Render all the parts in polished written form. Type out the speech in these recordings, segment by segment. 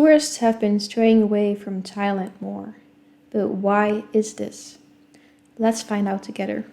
Tourists have been straying away from Thailand more. But why is this? Let's find out together.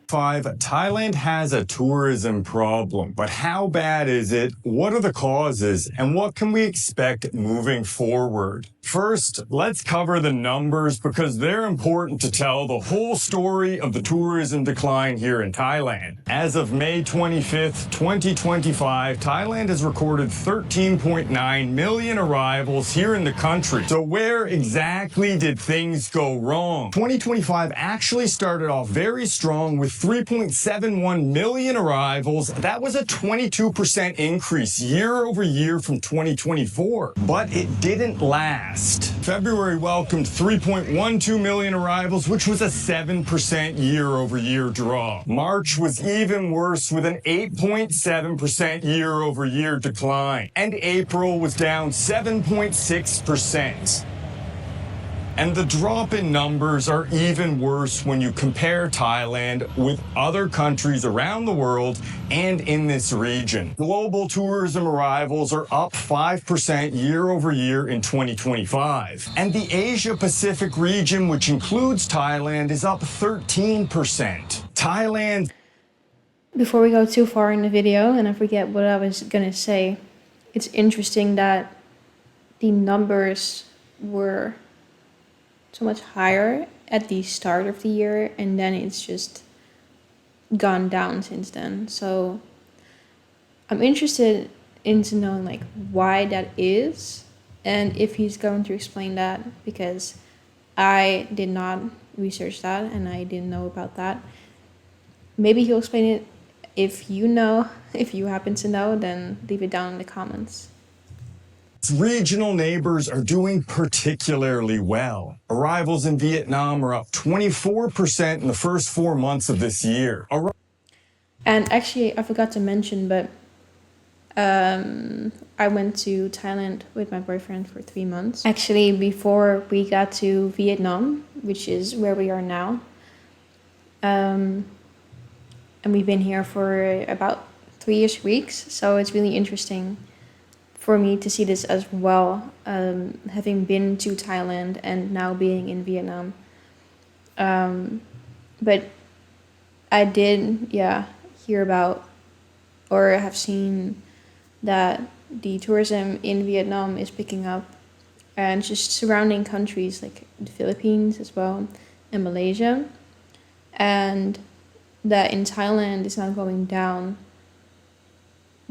Thailand has a tourism problem, but how bad is it? What are the causes? And what can we expect moving forward? First, let's cover the numbers because they're important to tell the whole story of the tourism decline here in Thailand. As of May 25th, 2025, Thailand has recorded 13.9 million arrivals here in the country. So where exactly did things go wrong? 2025 actually started off very strong with 3.71 million arrivals. That was a 22% increase year over year from 2024, but it didn't last. February welcomed 3.12 million arrivals, which was a 7% year-over-year drop. March was even worse with an 8.7% year-over-year decline. And April was down 7.6%. And the drop in numbers are even worse when you compare Thailand with other countries around the world and in this region. Global tourism arrivals are up 5% year over year in 2025. And the Asia Pacific region, which includes Thailand, is up 13%. Thailand. Before we go too far in the video and I forget what I was gonna say, it's interesting that the numbers were so much higher at the start of the year and then it's just gone down since then. So I'm interested into knowing like why that is and if he's going to explain that, because I did not research that and I didn't know about that. Maybe he'll explain it. If you know, if you happen to know, then leave it down in the comments. Regional neighbors are doing particularly well. Arrivals in Vietnam are up 24% in the first 4 months of this year. And actually, I forgot to mention, but I went to Thailand with my boyfriend for 3 months. Actually, before we got to Vietnam, which is where we are now. And we've been here for about 3-ish weeks. So it's really interesting for me to see this as well, having been to Thailand and now being in Vietnam. But I did, hear about or have seen that the tourism in Vietnam is picking up and just surrounding countries like the Philippines as well and Malaysia. And that in Thailand it's not going down.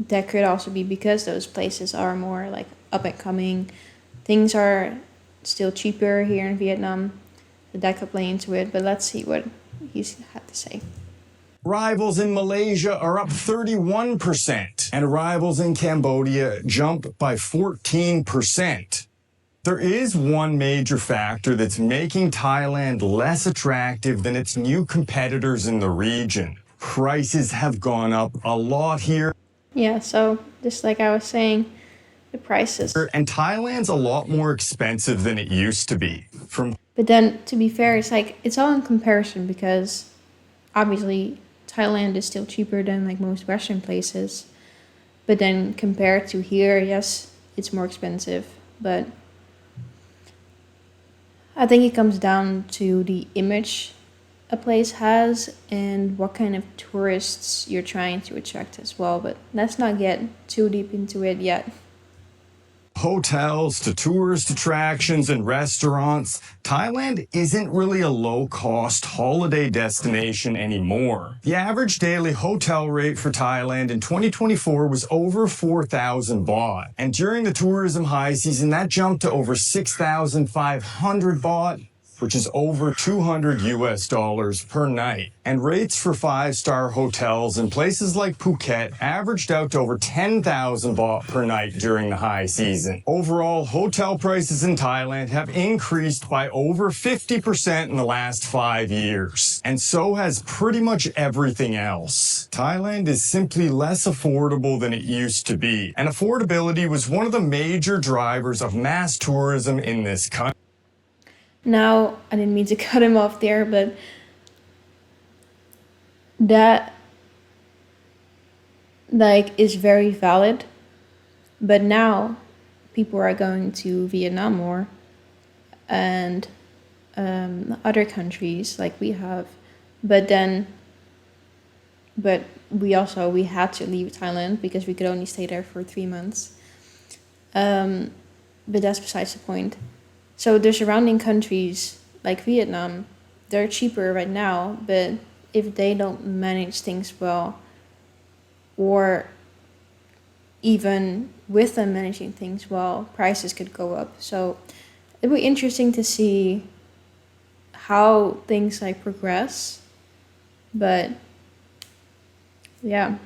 That could also be because those places are more like up and coming. Things are still cheaper here in Vietnam. That could play into it, but let's see what he's had to say. Arrivals in Malaysia are up 31%, and arrivals in Cambodia jumped by 14%. There is one major factor that's making Thailand less attractive than its new competitors in the region. Prices have gone up a lot here. Yeah, so just like I was saying, the prices. And Thailand's a lot more expensive than it used to be. But then, to be fair, it's like, it's all in comparison because obviously Thailand is still cheaper than like most Western places. But then compared to here, yes, it's more expensive. But I think it comes down to the image a place has and what kind of tourists you're trying to attract as well. But let's not get too deep into it yet. Hotels to tourist attractions and restaurants, Thailand isn't really a low-cost holiday destination anymore. The average daily hotel rate for Thailand in 2024 was over 4,000 baht. And during the tourism high season, that jumped to over 6,500 baht, which is over $200 per night. And rates for 5-star hotels in places like Phuket averaged out to over 10,000 baht per night during the high season. Overall, hotel prices in Thailand have increased by over 50% in the last 5 years. And so has pretty much everything else. Thailand is simply less affordable than it used to be. And affordability was one of the major drivers of mass tourism in this country. Now, I didn't mean to cut him off there, but that like is very valid. But now people are going to Vietnam more, and other countries like we have. But we had to leave Thailand because we could only stay there for 3 months. But that's besides the point. So the surrounding countries like Vietnam, they're cheaper right now, but if they don't manage things well, or even with them managing things well, prices could go up. So it'd be interesting to see how things like progress. But yeah.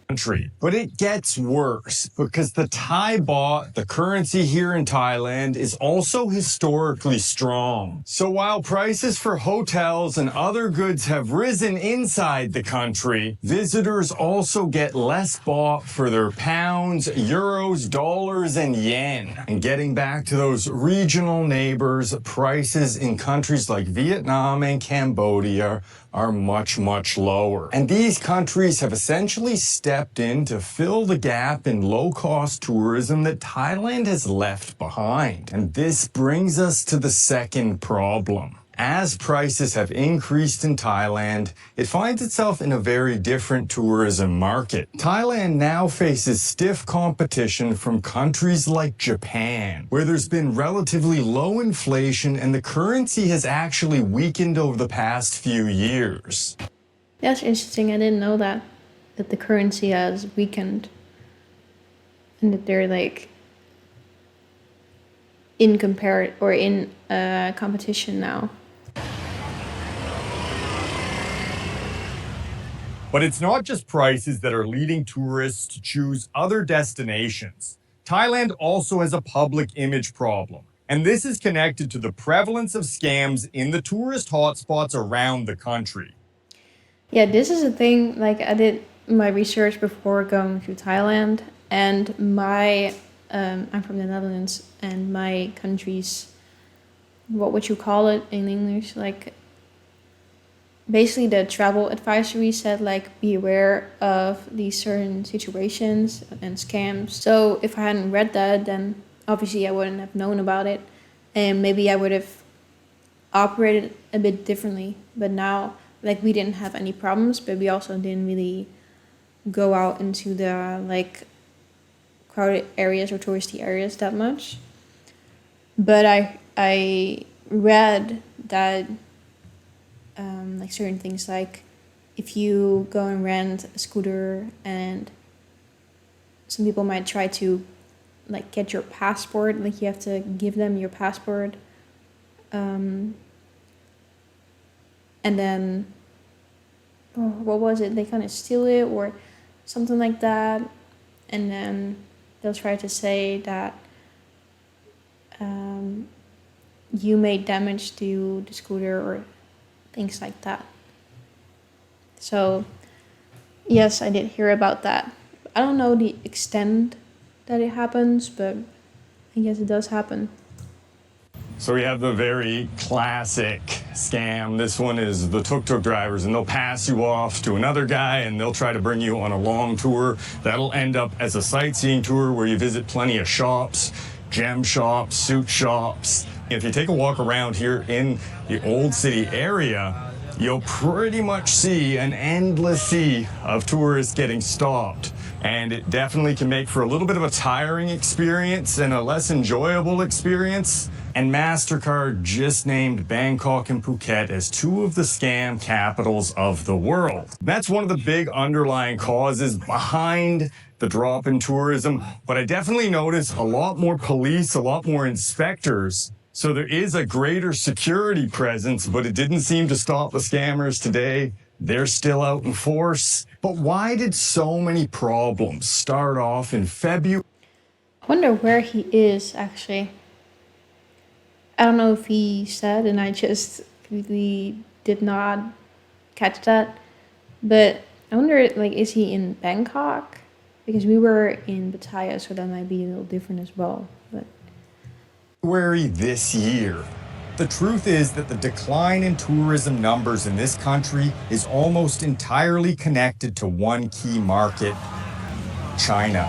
Country. But it gets worse because the Thai baht, the currency here in Thailand, is also historically strong. So while prices for hotels and other goods have risen inside the country, visitors also get less baht for their pounds, euros, dollars, and yen. And getting back to those regional neighbors, prices in countries like Vietnam and Cambodia are much, much lower. And these countries have essentially stepped in to fill the gap in low-cost tourism that Thailand has left behind. And this brings us to the second problem. As prices have increased in Thailand, it finds itself in a very different tourism market. Thailand now faces stiff competition from countries like Japan, where there's been relatively low inflation and the currency has actually weakened over the past few years. That's interesting. I didn't know that the currency has weakened and that they're like in competition now. But it's not just prices that are leading tourists to choose other destinations. Thailand also has a public image problem, and this is connected to the prevalence of scams in the tourist hotspots around the country. Yeah, this is a thing. Like, I did my research before going to Thailand, and I'm from the Netherlands, and my country's, what would you call it in English? Like, basically the travel advisory said, like, be aware of these certain situations and scams. So if I hadn't read that, then obviously I wouldn't have known about it, and maybe I would have operated a bit differently. But now, like, we didn't have any problems, but we also didn't really go out into the like crowded areas or touristy areas that much. But I read that like certain things, like if you go and rent a scooter, and some people might try to like get your passport, like you have to give them your passport, and then what was it, they kind of steal it or something like that, and then they'll try to say that you made damage to the scooter or things like that. So yes, I did hear about that. I don't know the extent that it happens, but I guess it does happen. So we have the very classic scam. This one is the tuk-tuk drivers, and they'll pass you off to another guy, and they'll try to bring you on a long tour. That'll end up as a sightseeing tour where you visit plenty of shops, gem shops, suit shops. If you take a walk around here in the old city area, you'll pretty much see an endless sea of tourists getting stopped. And it definitely can make for a little bit of a tiring experience and a less enjoyable experience. And MasterCard just named Bangkok and Phuket as two of the scam capitals of the world. That's one of the big underlying causes behind the drop in tourism. But I definitely notice a lot more police, a lot more inspectors. So there is a greater security presence, but it didn't seem to stop the scammers today. They're still out in force. But why did so many problems start off in February? I wonder where he is, actually. I don't know if he said, and I just really did not catch that. But I wonder, like, is he in Bangkok? Because we were in Pattaya, so that might be a little different as well. But February this year. The truth is that the decline in tourism numbers in this country is almost entirely connected to one key market, China.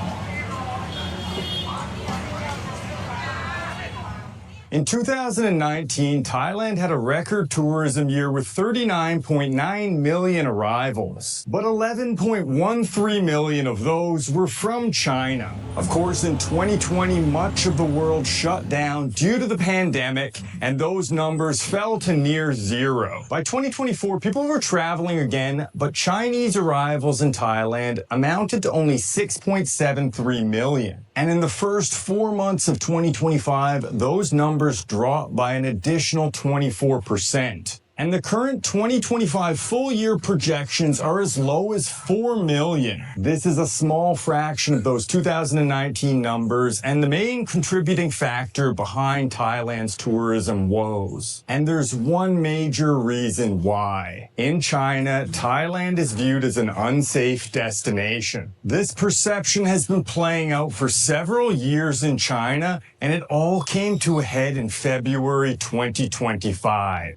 In 2019, Thailand had a record tourism year with 39.9 million arrivals, but 11.13 million of those were from China. Of course, in 2020, much of the world shut down due to the pandemic, and those numbers fell to near zero. By 2024, people were traveling again, but Chinese arrivals in Thailand amounted to only 6.73 million. And in the first 4 months of 2025, those numbers dropped by an additional 24%. And the current 2025 full-year projections are as low as 4 million. This is a small fraction of those 2019 numbers and the main contributing factor behind Thailand's tourism woes. And there's one major reason why. In China, Thailand is viewed as an unsafe destination. This perception has been playing out for several years in China, and it all came to a head in February 2025.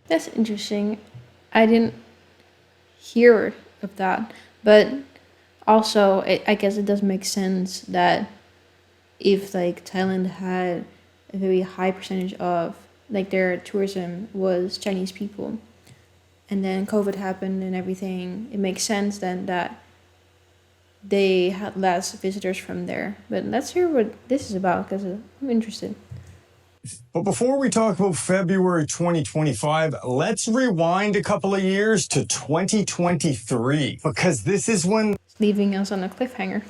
That's interesting. I didn't hear of that, but also I guess it does make sense that if like Thailand had a very high percentage of like their tourism was Chinese people, and then COVID happened and everything, it makes sense then that they had less visitors from there. But let's hear what this is about because I'm interested. But before we talk about February 2025, let's rewind a couple of years to 2023, because this is when Leaving us on a cliffhanger.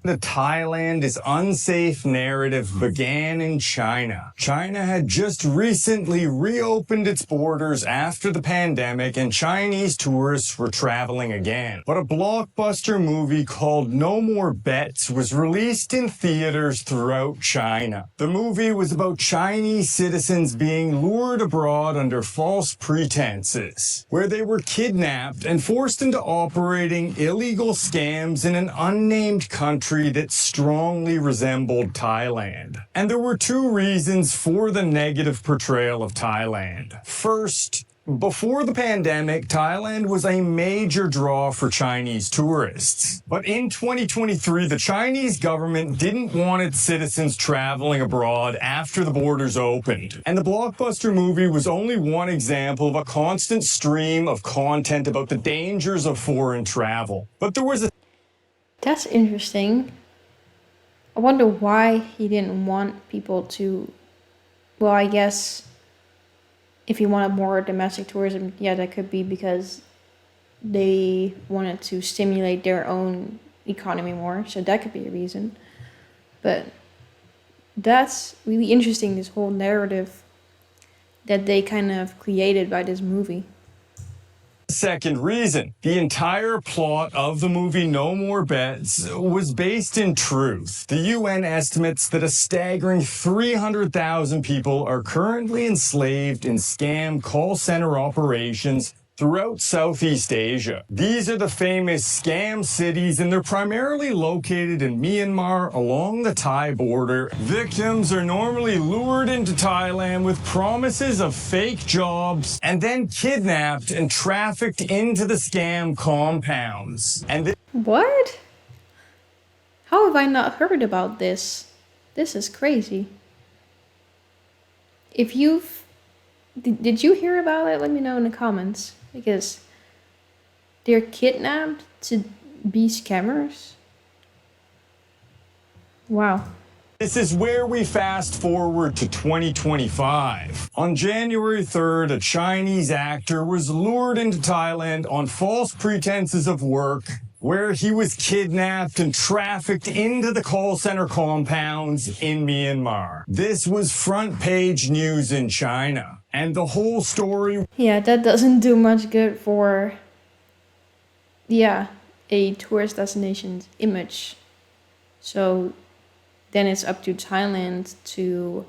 the Thailand is unsafe narrative began in China. China had just recently reopened its borders after the pandemic, and Chinese tourists were traveling again. But a blockbuster movie called No More Bets was released in theaters throughout China. The movie was about Chinese citizens being lured abroad under false pretenses, where they were kidnapped and forced into operating illegal scams in an unnamed country that strongly resembled Thailand. And there were two reasons for the negative portrayal of Thailand. First, before the pandemic, Thailand was a major draw for Chinese tourists. But in 2023, the Chinese government didn't want its citizens traveling abroad after the borders opened. And the blockbuster movie was only one example of a constant stream of content about the dangers of foreign travel. But there was a That's interesting. I wonder why he didn't want people to. Well, I guess if he wanted more domestic tourism, yeah, that could be because they wanted to stimulate their own economy more. So that could be a reason. But that's really interesting, this whole narrative that they kind of created by this movie. second reason. The entire plot of the movie No More Bets was based in truth. The UN estimates that a staggering 300,000 people are currently enslaved in scam call center operations throughout Southeast Asia. These are the famous scam cities, and they're primarily located in Myanmar along the Thai border. Victims are normally lured into Thailand with promises of fake jobs and then kidnapped and trafficked into the scam compounds. And What? How have I not heard about this? This is crazy. If you've... Did you hear about it? Let me know in the comments. Because they're kidnapped to be scammers. Wow. this is where we fast forward to 2025. On January 3rd, a Chinese actor was lured into Thailand on false pretenses of work, where he was kidnapped and trafficked into the call center compounds in Myanmar. This was front page news in China. And the whole story... Yeah, that doesn't do much good for, a tourist destination's image. So then it's up to Thailand to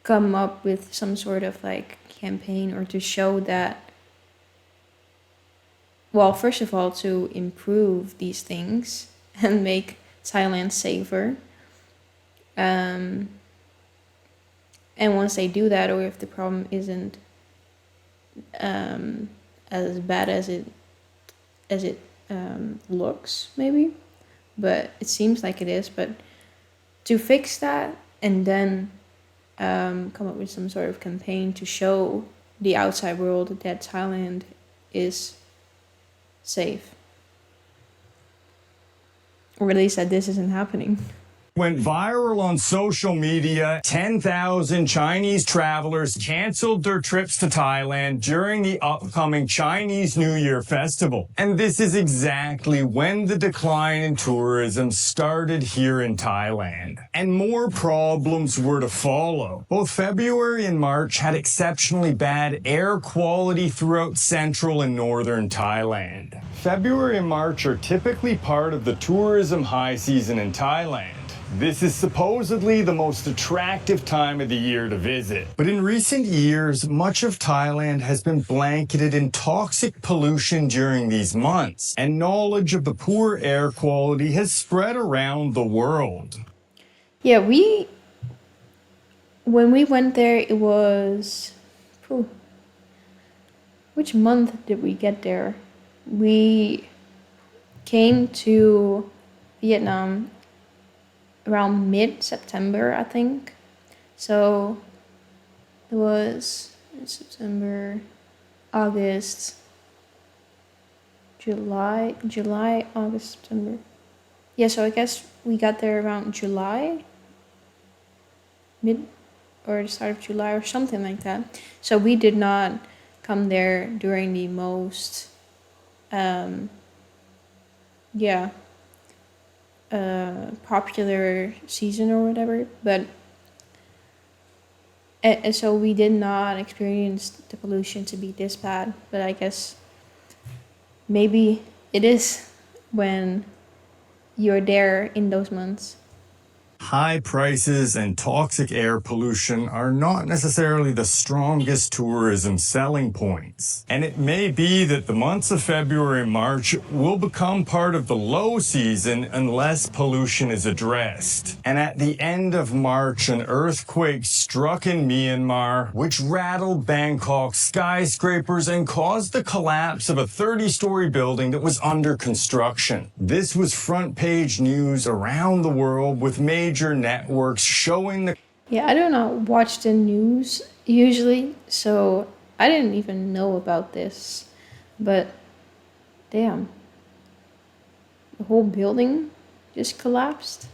come up with some sort of like campaign or to show that, well, first of all, to improve these things and make Thailand safer. And once they do that, or if the problem isn't as bad as it looks, maybe, but it seems like it is. But to fix that and then come up with some sort of campaign to show the outside world that Thailand is safe. Or at least that this isn't happening. Went viral on social media. 10,000 Chinese travelers canceled their trips to Thailand during the upcoming Chinese New Year festival. And this is exactly when the decline in tourism started here in Thailand. And more problems were to follow. Both February and March had exceptionally bad air quality throughout central and northern Thailand. February and March are typically part of the tourism high season in Thailand. This is supposedly the most attractive time of the year to visit. But in recent years, much of Thailand has been blanketed in toxic pollution during these months, and knowledge of the poor air quality has spread around the world. Yeah, when we went there, it was, which month did we get there? We came to Vietnam around mid-September, I think. So it was September, August, July, August, September. Yeah, so I guess we got there around July, or the start of July or something like that. So we did not come there during the most, popular season or whatever, but and so we did not experience the pollution to be this bad. But I guess maybe it is when you're there in those months. High prices and toxic air pollution are not necessarily the strongest tourism selling points. And it may be that the months of February and March will become part of the low season unless pollution is addressed. And at the end of March, an earthquake struck in Myanmar, which rattled Bangkok's skyscrapers and caused the collapse of a 30-story building that was under construction. This was front-page news around the world, with major networks showing the... Yeah, I do not watch the news usually, so I didn't even know about this. But damn, the whole building just collapsed.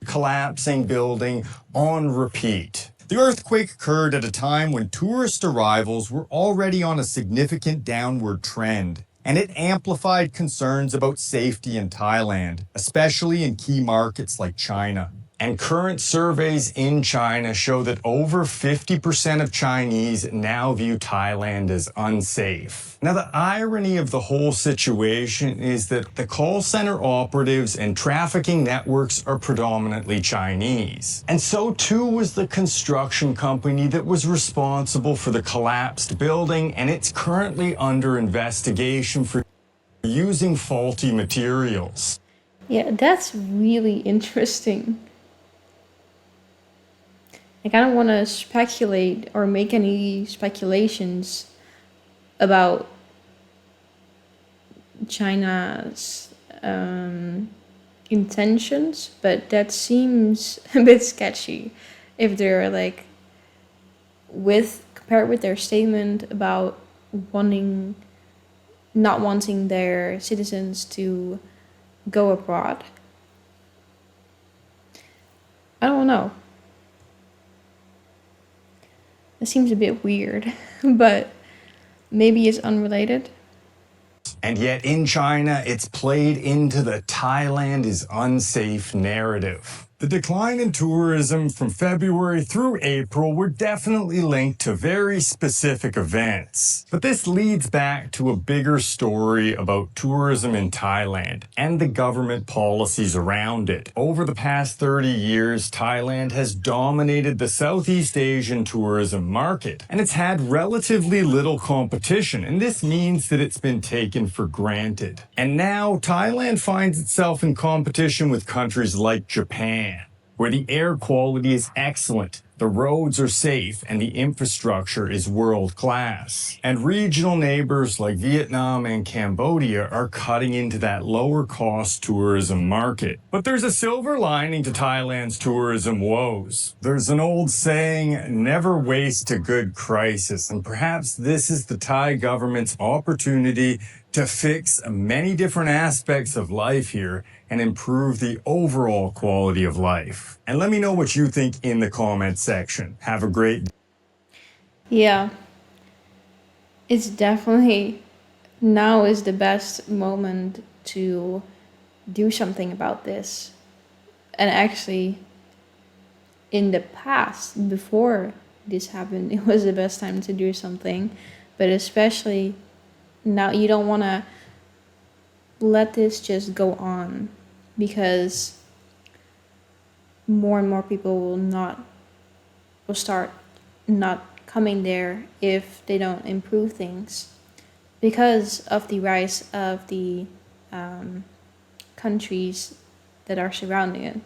Collapsing building on repeat. The earthquake occurred at a time when tourist arrivals were already on a significant downward trend, and it amplified concerns about safety in Thailand, especially in key markets like China. And current surveys in China show that over 50% of Chinese now view Thailand as unsafe. Now, the irony of the whole situation is that the call center operatives and trafficking networks are predominantly Chinese. And so too was the construction company that was responsible for the collapsed building, and it's currently under investigation for using faulty materials. Yeah, that's really interesting. Like, I don't want to speculate or make any speculations about China's intentions, but that seems a bit sketchy if they're like, compared with their statement about not wanting their citizens to go abroad. I don't know. It seems a bit weird, but maybe it's unrelated. And yet in China, it's played into the Thailand is unsafe narrative. The decline in tourism from February through April were definitely linked to very specific events. But this leads back to a bigger story about tourism in Thailand and the government policies around it. Over the past 30 years, Thailand has dominated the Southeast Asian tourism market, and it's had relatively little competition, and this means that it's been taken for granted. And now Thailand finds itself in competition with countries like Japan. where the air quality is excellent, the roads are safe, and the infrastructure is world class. And regional neighbors like Vietnam and Cambodia are cutting into that lower cost tourism market. But there's a silver lining to Thailand's tourism woes. There's an old saying, never waste a good crisis, and perhaps this is the Thai government's opportunity to fix many different aspects of life here and improve the overall quality of life. And let me know what you think in the comments section. Have a great day. Yeah, it's definitely now is the best moment to do something about this. And actually, in the past, before this happened, it was the best time to do something. But especially now, you don't want to let this just go on, because more and more people will start not coming there if they don't improve things, because of the rise of the countries that are surrounding it.